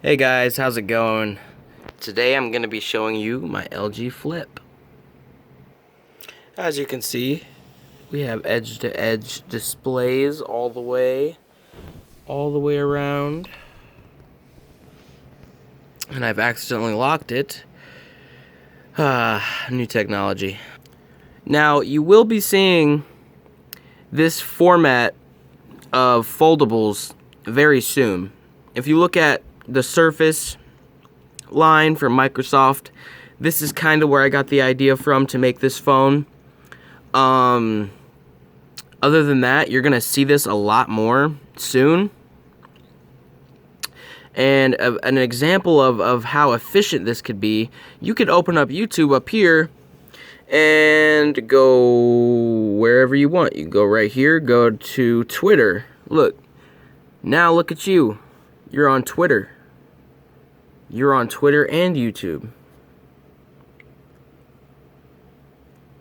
Hey guys, how's it going? Today I'm going to be showing you my LG Flip. As you can see, we have edge-to-edge displays all the way around. And I've accidentally locked it. New technology. Now, you will be seeing this format of foldables very soon. If you look at the Surface line from Microsoft, this is kind of where I got the idea from to make this phone. Other than that, you're gonna see this a lot more soon. And an example of how efficient this could be, you could open up YouTube up here and go wherever you want. You can go right here, go to Twitter. Look, now look at you. You're on Twitter. You're on Twitter and YouTube.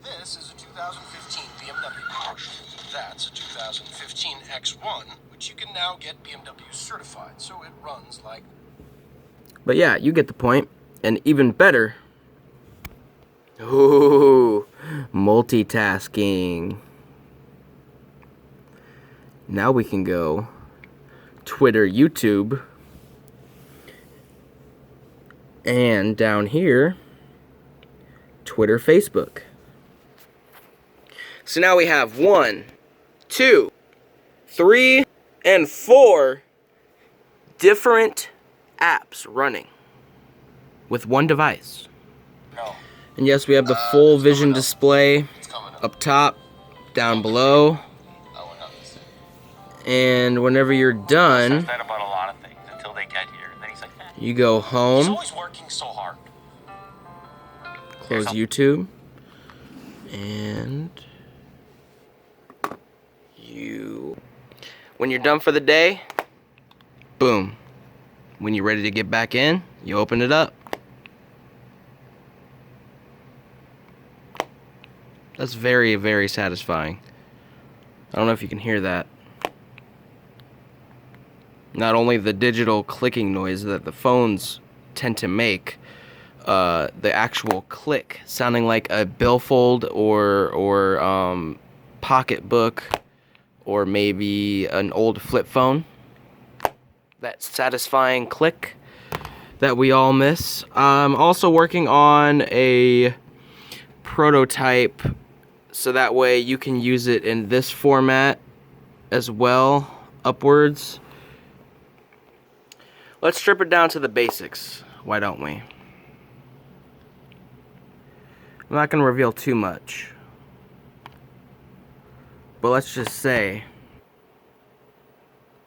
This is a 2015 BMW Porsche. That's a 2015 X1, which you can now get BMW certified, so it runs like... But yeah, you get the point. And even better... Ooh, multitasking. Now we can go Twitter, YouTube, and down here, Twitter, Facebook. So now we have 1, 2, 3, and 4 different apps running with one device. No. And yes, we have the full vision display up top, down below. And whenever you're done, Says that about a lot of things until they get here. And then he's like, you go He's home, always working so hard. close YouTube, and when you're done for the day, boom. When you're ready to get back in, you open it up. That's very, very satisfying. I don't know if you can hear that. Not only the digital clicking noise that the phones tend to make, the actual click sounding like a billfold or pocketbook or maybe an old flip phone. That satisfying click that we all miss. I'm also working on a prototype so that way you can use it in this format as well, upwards. Let's strip it down to the basics, why don't we? I'm not going to reveal too much, but let's just say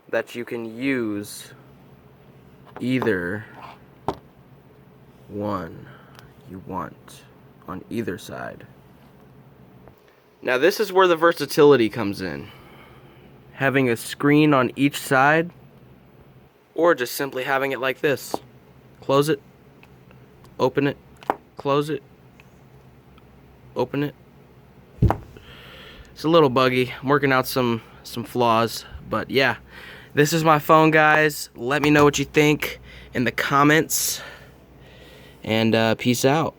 that you can use either one you want on either side. Now this is where the versatility comes in. Having a screen on each side, or just simply having it like this. Close it, open it, close it, open it. It's a little buggy. I'm working out some flaws, but yeah. This is my phone, guys. Let me know what you think in the comments, and peace out.